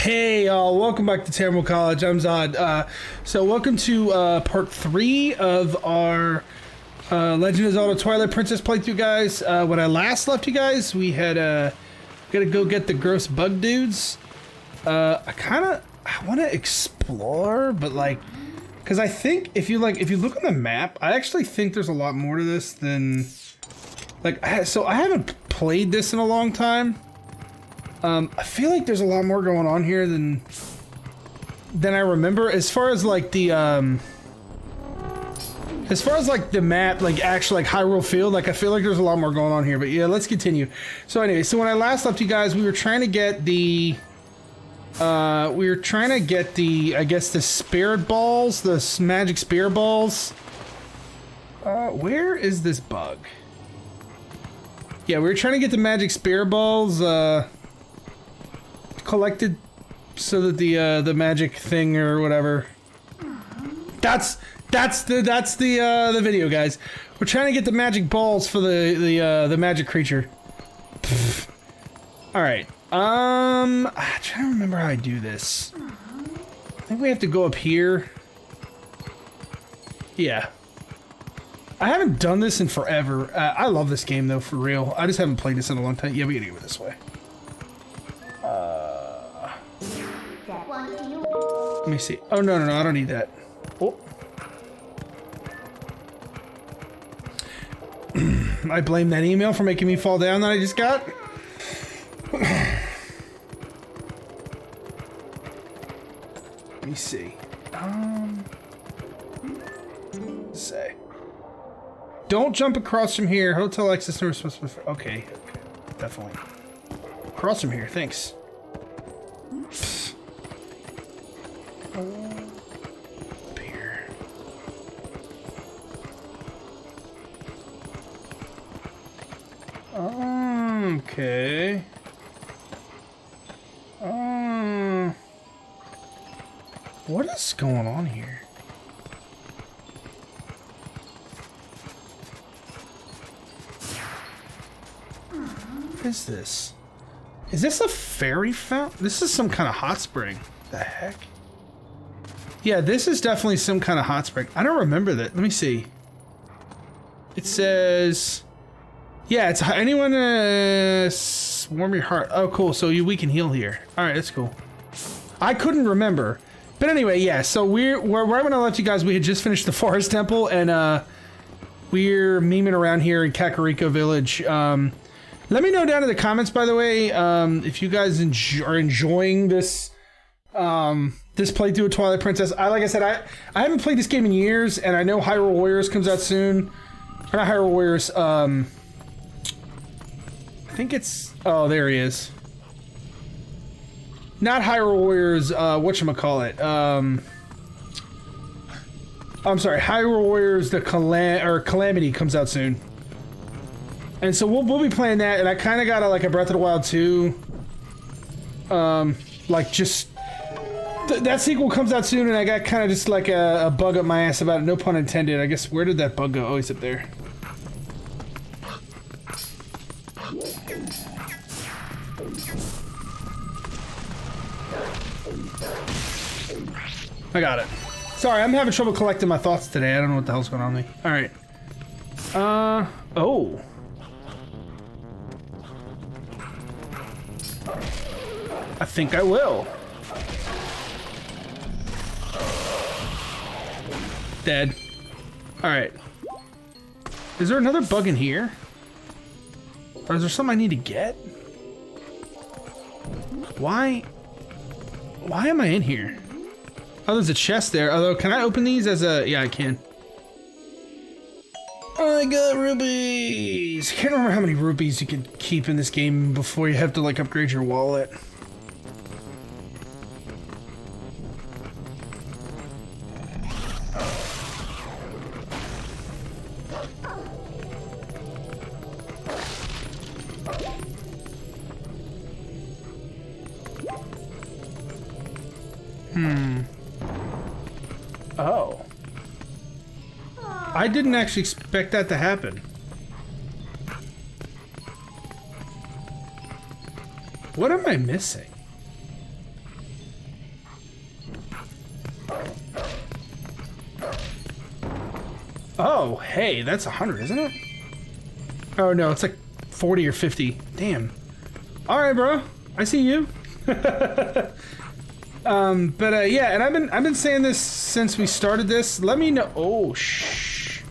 Hey y'all, welcome back to Terrible College. I'm Zod. So welcome to part 3 of our Legend of Zelda Twilight Princess playthrough, guys. When I last left you guys, we had gotta go get the gross bug dudes. I want to explore, but like, because I think if you look on the map, I actually think there's a lot more to this than so I haven't played this in a long time. I feel like there's a lot more going on here than I remember. As far as like the map, like actual like Hyrule Field, like I feel like there's a lot more going on here. But yeah, let's continue. So anyway, so when I last left you guys, we were trying to get the I guess the spirit balls, the magic spirit balls. Where is this bug? Yeah, we were trying to get the magic spirit balls collected so that the magic thing or whatever. That's the video, guys. We're trying to get the magic balls for the magic creature. All right. I'm trying to remember how I do this. I think we have to go up here. Yeah. I haven't done this in forever. I love this game though, for real. I just haven't played this in a long time. Yeah, we gotta go this way. Let me see. Oh, no, I don't need that. Oh. I blame that email for making me fall down that I just got. Let me see. Let's say. Don't jump across from here. Hotel access number supposed to be... Okay. Definitely. Across from here. Thanks. Up here. Okay. What is going on here? What is this? Is this a fairy fountain? This is some kind of hot spring. The heck? Yeah, this is definitely some kind of hot spring. I don't remember that. Let me see. It says... Yeah, it's anyone warm your heart. Oh, cool. So we can heal here. All right, that's cool. I couldn't remember. But anyway, yeah. So we're right when I left you guys, we had just finished the forest temple, and we're memeing around here in Kakariko Village. Let me know down in the comments, by the way, if you guys are enjoying this this playthrough of Twilight Princess. Like I said, I haven't played this game in years, and I know Hyrule Warriors comes out soon. Or not Hyrule Warriors. I think it's... Oh, there he is. Not Hyrule Warriors, whatchamacallit. I'm sorry, Hyrule Warriors, the Calamity comes out soon. And so we'll be playing that, and I kind of got a Breath of the Wild 2. Like just... that sequel comes out soon, and I got kind of just like a bug up my ass about it, no pun intended. I guess, where did that bug go? Oh, he's up there. I got it. Sorry, I'm having trouble collecting my thoughts today. I don't know what the hell's going on with me. Alright. Oh. I think I will. Dead. Alright. Is there another bug in here? Or is there something I need to get? Why am I in here? Oh, there's a chest there. Although, can I open these as a... Yeah, I can. I got rupees! I can't remember how many rupees you can keep in this game before you have to, like, upgrade your wallet. Oh. I didn't actually expect that to happen. What am I missing? Oh, hey, that's 100, isn't it? Oh no, it's like 40 or 50. Damn. All right, bro. I see you. Yeah, and I've been saying this since we started this. Let me know. Oh, shh.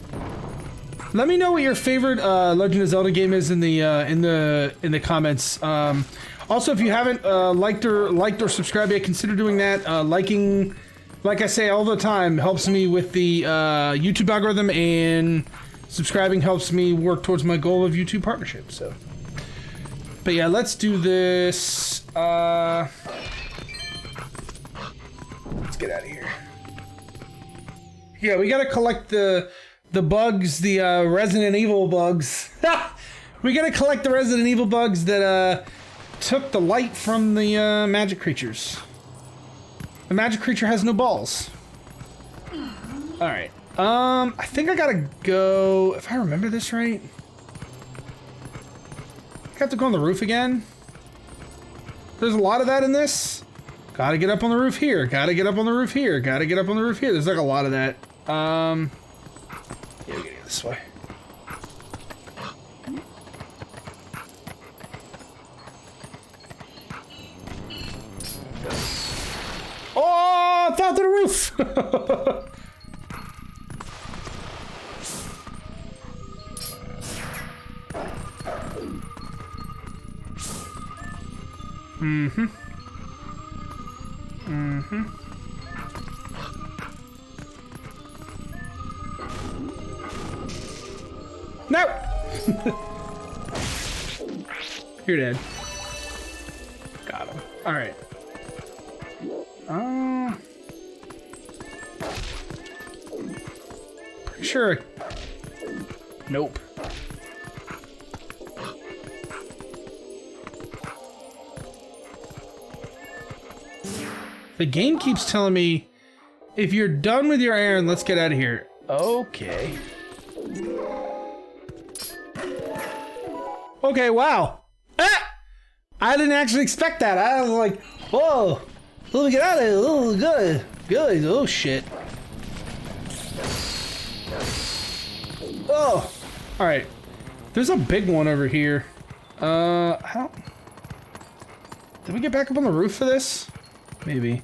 Let me know what your favorite Legend of Zelda game is in the comments. Also, if you haven't liked or subscribed yet, consider doing that. Liking, like I say all the time, helps me with the YouTube algorithm, and subscribing helps me work towards my goal of YouTube partnership. So, but yeah, let's do this. Let's get out of here. Yeah, we gotta collect the bugs, the Resident Evil bugs. We gotta collect the Resident Evil bugs that took the light from the magic creatures. The magic creature has no balls. All right. I think I gotta go. If I remember this right, I have to go on the roof again. There's a lot of that in this. Gotta get up on the roof here. Gotta get up on the roof here. Gotta get up on the roof here. There's like a lot of that. Yeah, we gotta go this way. Oh, I fell through the roof. Mm-hmm. Mm-hmm. No! You're dead. Got him. Alright. Pretty sure. Nope. The game keeps telling me, if you're done with your errand, let's get out of here. Okay. Okay, wow. Ah! I didn't actually expect that. I was like, whoa. Let me get out of here. Oh, good. Good. Oh, shit. Oh. Alright. There's a big one over here. How? Did we get back up on the roof for this? Maybe.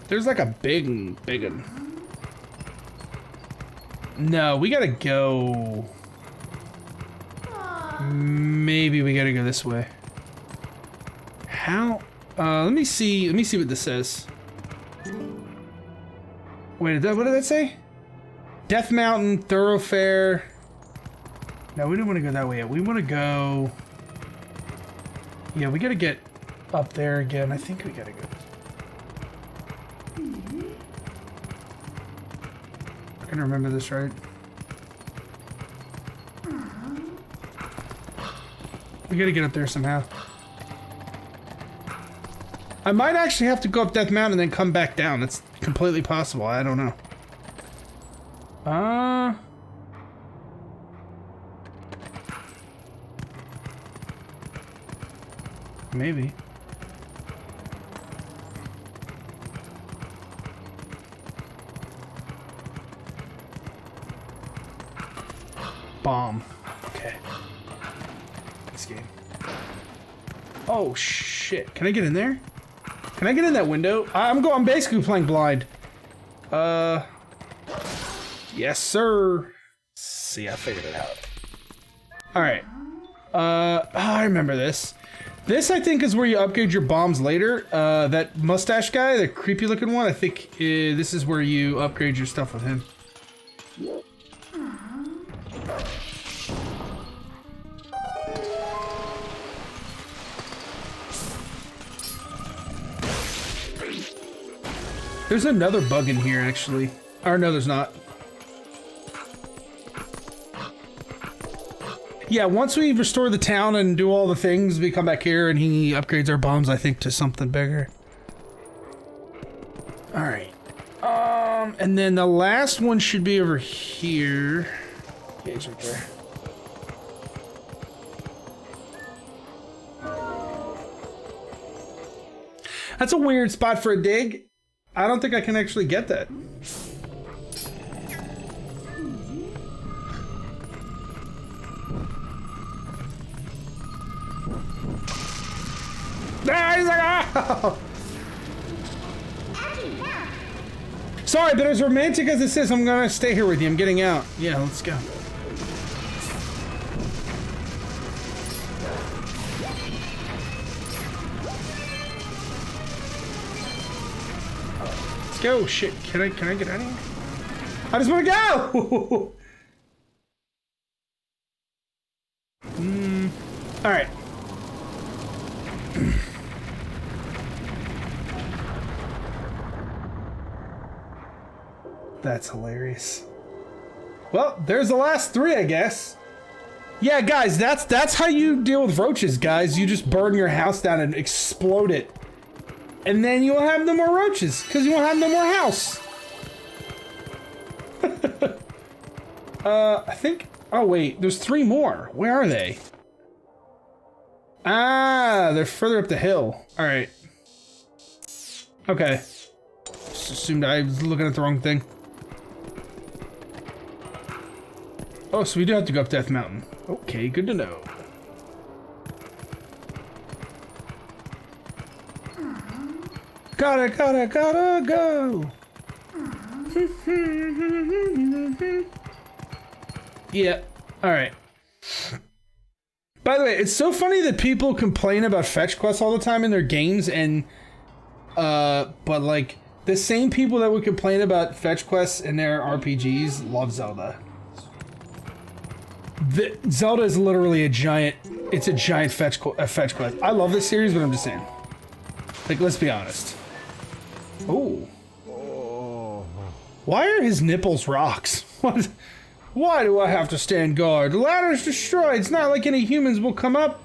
There's like a big one. No, we gotta go. Maybe we gotta go this way. How? Let me see what this says. Wait, what did that say? Death Mountain, Thoroughfare. No, we don't want to go that way yet. We want to go. Yeah, we gotta get up there again. I think we gotta go. I can remember this right. We gotta get up there somehow. I might actually have to go up Death Mountain and then come back down. It's completely possible. I don't know. Maybe. Bomb. Okay. This game. Oh shit! Can I get in there? Can I get in that window? I'm basically playing blind. Yes, sir. See, I figured it out. All right. I remember this. This, I think, is where you upgrade your bombs later. That mustache guy, the creepy looking one, I think this is where you upgrade your stuff with him. There's another bug in here, actually. Or no, there's not. Yeah, once we restore the town and do all the things, we come back here and he upgrades our bombs, I think, to something bigger. Alright. And then the last one should be over here. Yeah, he's right there. That's a weird spot for a dig. I don't think I can actually get that. Ah, he's like, oh. Sorry, but as romantic as this is, I'm gonna stay here with you. I'm getting out. Yeah, let's go. Let's go. Shit, can I get out of here? I just want to go. All right. That's hilarious. Well, there's the last three, I guess. Yeah, guys, that's how you deal with roaches, guys. You just burn your house down and explode it. And then you'll have no more roaches, because you won't have no more house. I think... Oh, wait, there's three more. Where are they? Ah, they're further up the hill. All right. Okay. Just assumed I was looking at the wrong thing. Oh, so we do have to go up Death Mountain. Okay, good to know. Gotta go! Yeah, alright. By the way, it's so funny that people complain about fetch quests all the time in their games, and, but like, the same people that would complain about fetch quests in their RPGs love Zelda. Zelda is literally a giant, it's a giant fetch quest. I love this series, but I'm just saying. Like, let's be honest. Oh. Why are his nipples rocks? What? Why do I have to stand guard? The ladder's destroyed. It's not like any humans will come up.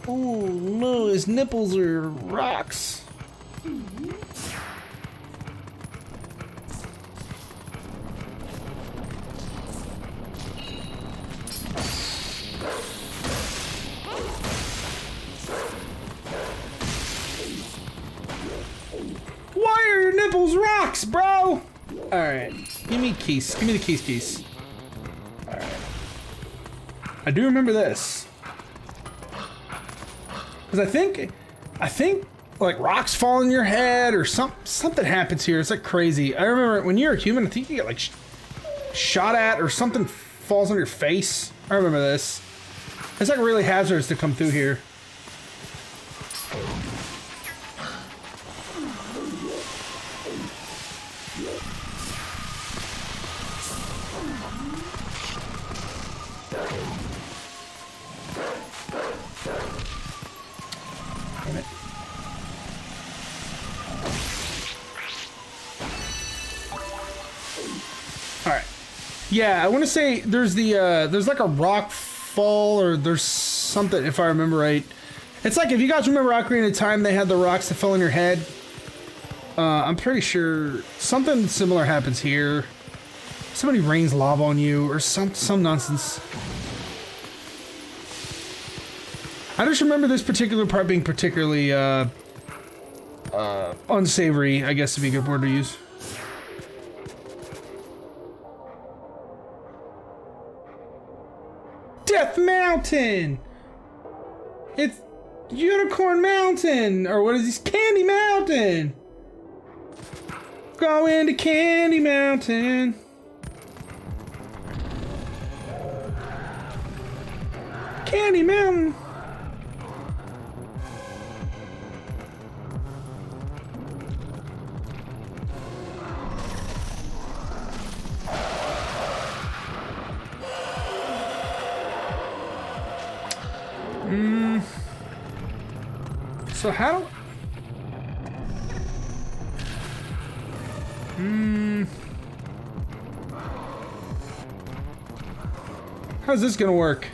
Oh no, his nipples are rocks. Why are your nipples rocks, bro? Alright. Give me keys. Give me the keys. Alright. I do remember this. Because I think like rocks fall in your head or something happens here. It's like crazy. I remember when you're a human, I think you get like shot at or something falls on your face. I remember this. It's like really hazardous to come through here. Yeah, I want to say there's there's like a rock fall or there's something, if I remember right. It's like, if you guys remember Ocarina of Time, they had the rocks that fell on your head. I'm pretty sure something similar happens here. Somebody rains lava on you or some nonsense. I just remember this particular part being particularly unsavory, I guess would be a good word to use. Death Mountain! It's Unicorn Mountain! Or what is this? Candy Mountain! Going to Candy Mountain! Candy Mountain! So how do... How's this gonna work?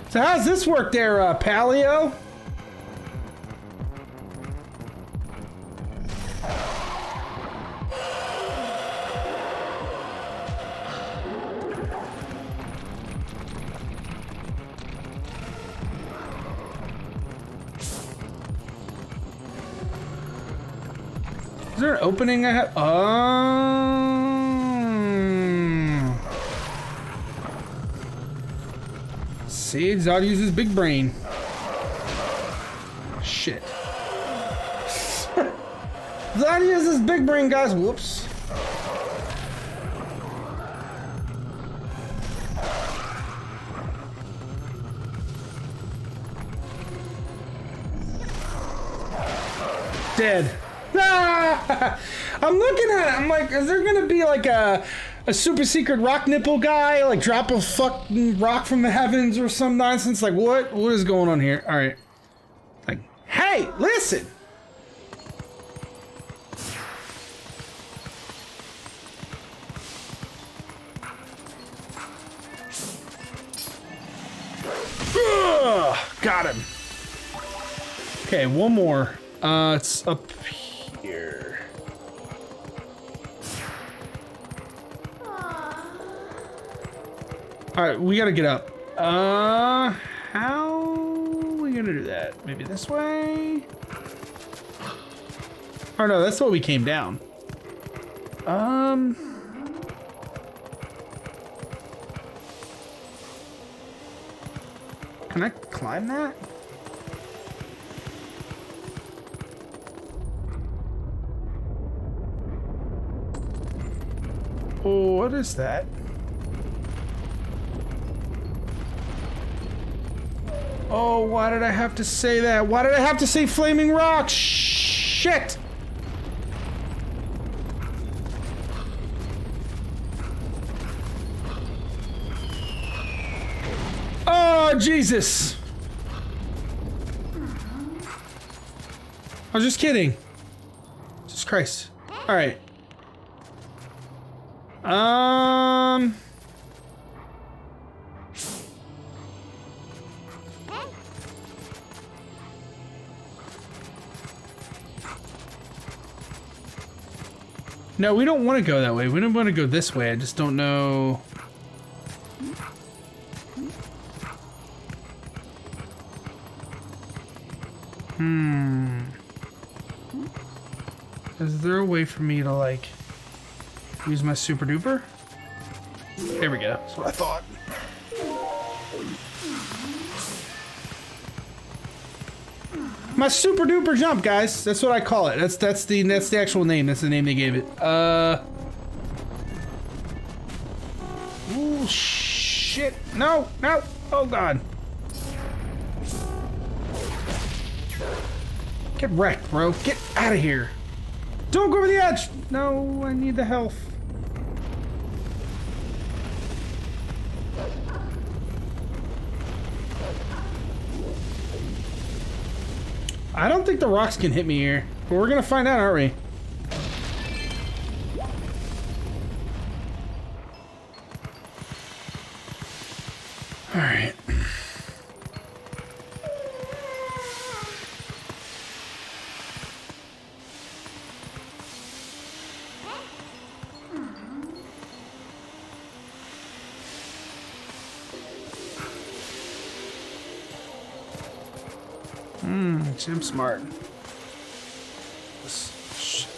So how's this work there, Paleo? Is there an opening I have? See, Zod uses big brain. Shit. Zod uses big brain, guys. Whoops. Dead. Ah! I'm looking at it. I'm like, is there gonna be like a super secret rock nipple guy, like drop a fucking rock from the heavens or some nonsense? Like, what is going on here? All right. Like, hey, listen. Ugh, got him. Okay, one more. It's up here. Alright, we gotta get up. How are we gonna do that? Maybe this way? Oh no, that's the way we came down. Can I climb that? Oh, what is that? Oh, why did I have to say that? Why did I have to say flaming rock? Shit! Oh, Jesus! I was just kidding. Jesus Christ. Alright. No, we don't want to go that way. We don't want to go this way. I just don't know. Is there a way for me to, like, use my super duper? There we go. That's what I thought. My super duper jump, guys. That's what I call it. That's the actual name. That's the name they gave it. Ooh, shit. No, no. Oh God. Get wrecked, bro. Get out of here. Don't go over the edge. No, I need the health. I don't think the rocks can hit me here, but we're gonna find out, aren't we? All right. I'm smart.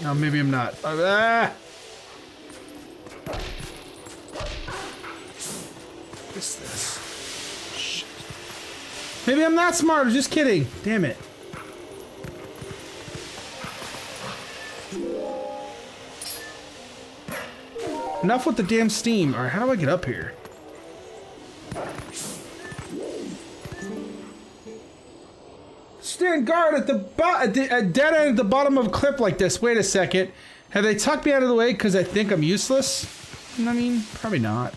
No, maybe I'm not. What's this? Shit. Maybe I'm not smart. I'm just kidding. Damn it. Enough with the damn steam. All right, how do I get up here? Stand guard at the dead end at the bottom of a cliff like this. Wait a second. Have they tucked me out of the way because I think I'm useless? I mean, probably not.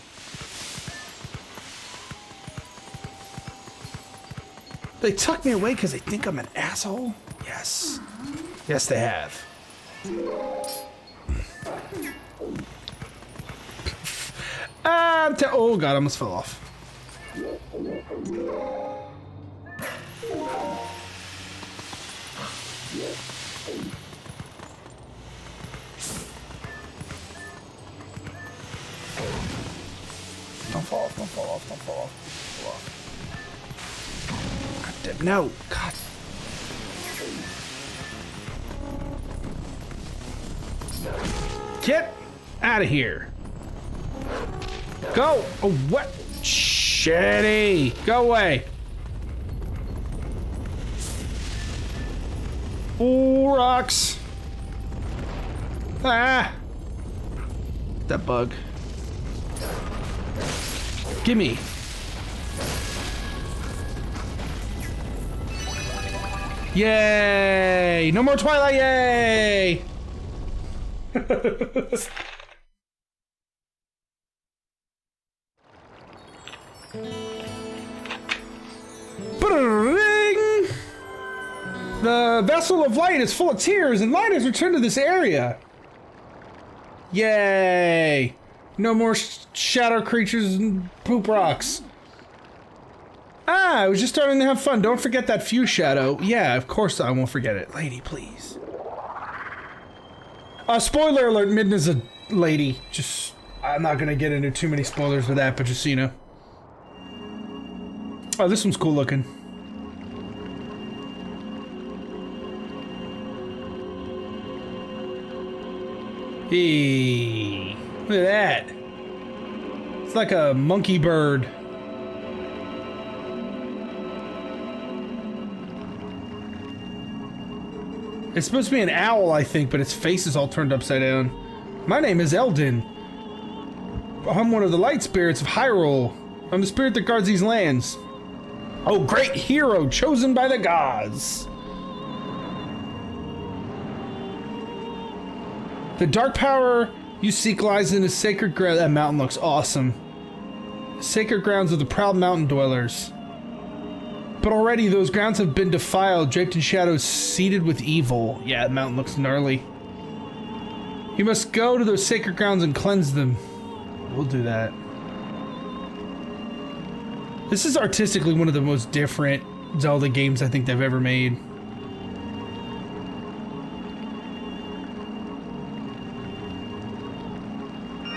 They tucked me away because they think I'm an asshole? Yes. Yes, they have. Oh God, I almost fell off. Don't fall off, don't fall off, don't fall off, don't fall off. God damn, no, God. Get out of here. Go. Oh, what? Shitty. Go away. Ooh, rocks. Ah. That bug. Gimme. Yay! No more Twilight, yay! Ba-da-ding! The vessel of light is full of tears, and light has returned to this area. Yay! No more shadow creatures and poop rocks. Ah, I was just starting to have fun. Don't forget that fuse shadow. Yeah, of course I won't forget it. Lady, please. Spoiler alert, Midna's a lady. Just, I'm not gonna get into too many spoilers with that, but just so you know. Oh, this one's cool looking. Hey, look at that. It's like a monkey bird. It's supposed to be an owl, I think, but its face is all turned upside down. My name is Eldin. I'm one of the light spirits of Hyrule. I'm the spirit that guards these lands. Oh, great hero chosen by the gods. The dark power you seek lies in the sacred ground. That mountain looks awesome. Sacred grounds of the proud mountain dwellers. But already those grounds have been defiled, draped in shadows, seeded with evil. Yeah, that mountain looks gnarly. You must go to those sacred grounds and cleanse them. We'll do that. This is artistically one of the most different Zelda games I think they've ever made.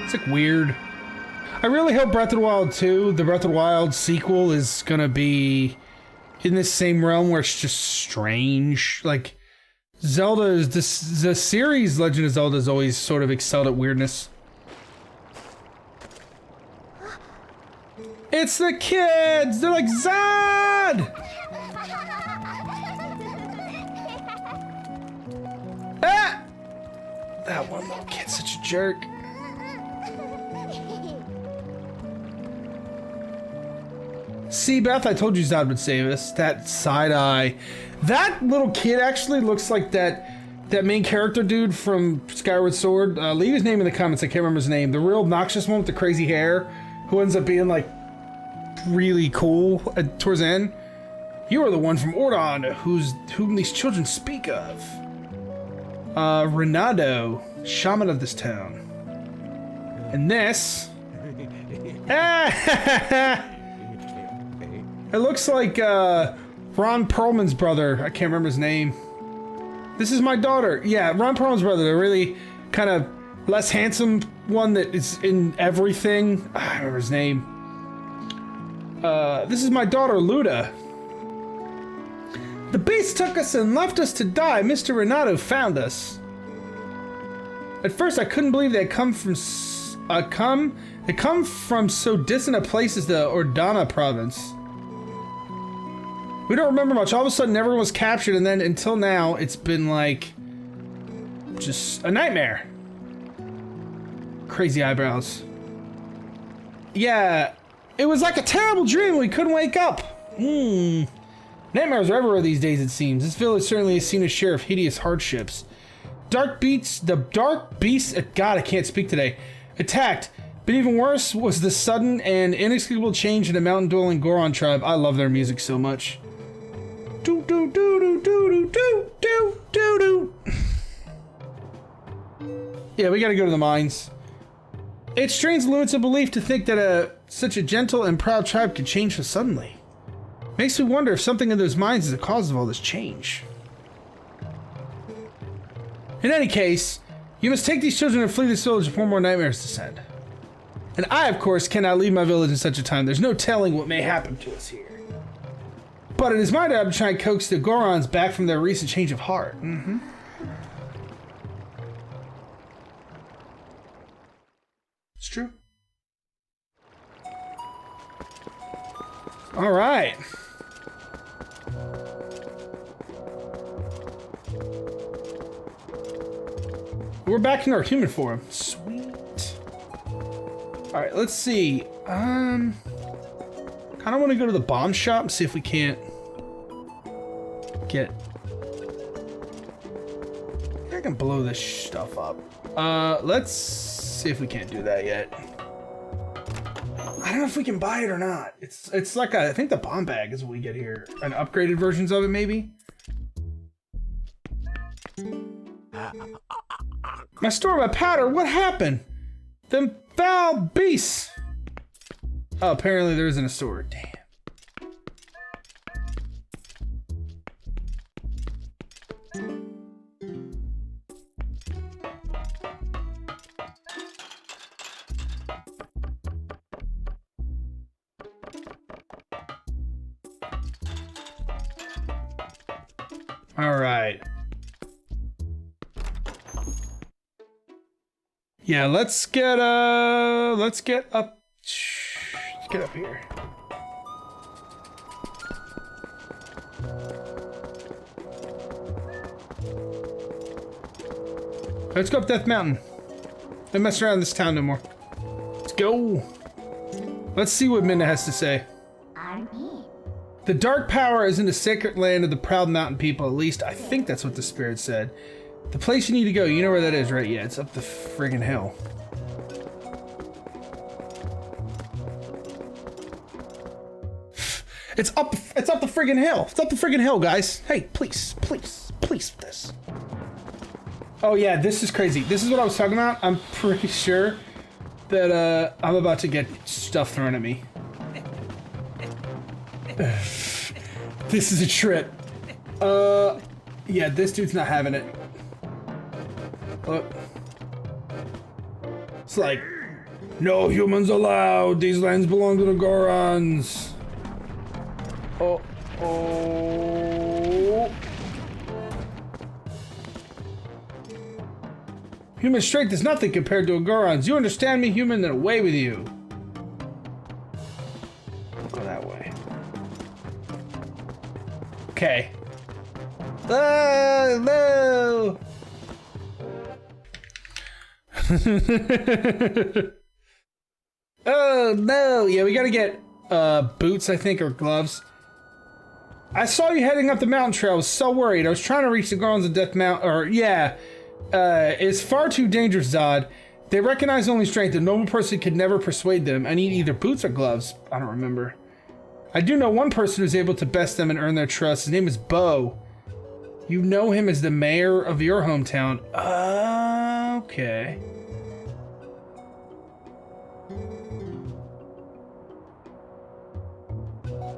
It's like weird. I really hope Breath of the Wild 2, the Breath of the Wild sequel, is gonna be in this same realm where it's just strange. Like, Zelda is the series Legend of Zelda has always sort of excelled at weirdness. It's the kids! They're like, Zod! Ah! That one little kid's such a jerk. See, Beth, I told you Zod would save us. That side eye. That little kid actually looks like that main character dude from Skyward Sword. Leave his name in the comments. I can't remember his name. The real obnoxious one with the crazy hair, who ends up being like really cool towards the end. You are the one from Ordon whom these children speak of. Renato, shaman of this town. And this. It looks like Ron Perlman's brother. I can't remember his name. This is my daughter. Yeah, Ron Perlman's brother. The really kind of less handsome one that is in everything. I don't remember his name. This is my daughter, Luda. The beast took us and left us to die. Mr. Renato found us. At first, I couldn't believe they had come from so distant a place as the Ordana province. We don't remember much. All of a sudden, everyone was captured, and then until now, it's been like just a nightmare. Crazy eyebrows. Yeah, it was like a terrible dream. We couldn't wake up. Nightmares are everywhere these days, it seems. This village certainly has seen a share of hideous hardships. The dark beasts, God, I can't speak today, attacked. But even worse was the sudden and inexplicable change in the mountain-dwelling Goron tribe. I love their music so much. Do do do do do do do do do. Yeah, we gotta go to the mines. It strains the limits of belief to think that such a gentle and proud tribe could change so suddenly. Makes me wonder if something in those mines is the cause of all this change. In any case, you must take these children and flee this village before more nightmares descend. And I, of course, cannot leave my village in such a time. There's no telling what may happen to us here. But it is my job to try and coax the Gorons back from their recent change of heart. true. All right. We're back in our human form. Sweet. All right, let's see. Kind of want to go to the bomb shop and see if we can't get... I can blow this stuff up. Let's see if we can't do that yet. I don't know if we can buy it or not. It's like I think the bomb bag is what we get here. An upgraded versions of it, maybe. My store, my powder, what happened? Them foul beasts. Oh, apparently there isn't a store. Damn. All right. Yeah, let's get up. Let's get up here. Let's go up Death Mountain. Don't mess around in this town no more. Let's go. Let's see what Minna has to say. The dark power is in the sacred land of the proud mountain people. At least I think that's what the spirit said. The place you need to go, you know where that is, right? Yeah, it's up the friggin' hill. It's up the friggin' hill. It's up the friggin' hill, guys. Hey, please with this. Oh yeah, this is crazy. This is what I was talking about. I'm pretty sure that I'm about to get stuff thrown at me. This is a trip. Yeah, this dude's not having it. Look. It's like, no humans allowed. These lands belong to the Gorons. Oh. Human strength is nothing compared to a Goron's. You understand me, human? Then away with you. Go that way. Okay. Oh, no! Oh, no! Yeah, we gotta get, boots, I think, or gloves. I saw you heading up the mountain trail. I was so worried. I was trying to reach the Gorons of Death Mountain, or, yeah. It's far too dangerous, Zod. They recognize only strength. A normal person could never persuade them. I need either boots or gloves. I don't remember. I do know one person who's able to best them and earn their trust. His name is Bo. You know him as the mayor of your hometown. Okay.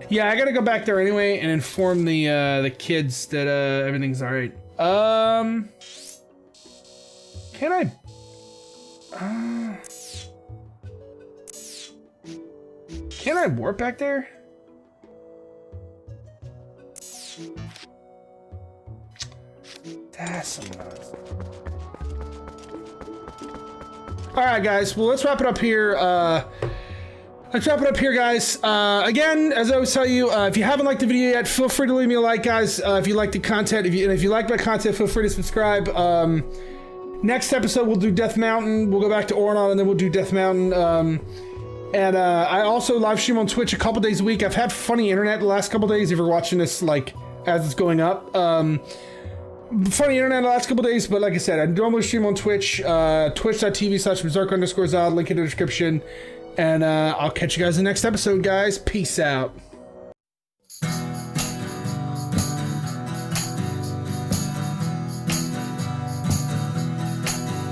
Yeah, I gotta go back there anyway and inform the kids that everything's all right. Can I? Can I warp back there? That's some nuts. All right, guys. Well, let's wrap it up here. Guys. Again, as I always tell you, if you haven't liked the video yet, feel free to leave me a like, guys. If you like the content, if you like my content, feel free to subscribe. Next episode, we'll do Death Mountain. We'll go back to Ornon, and then we'll do Death Mountain. And I also live stream on Twitch a couple days a week. I've had funny internet the last couple days. If you're watching this, like, as it's going up. Funny internet the last couple days, but like I said, I normally stream on Twitch. Twitch.tv/berserk_zod. Link in the description. And I'll catch you guys in the next episode, guys. Peace out.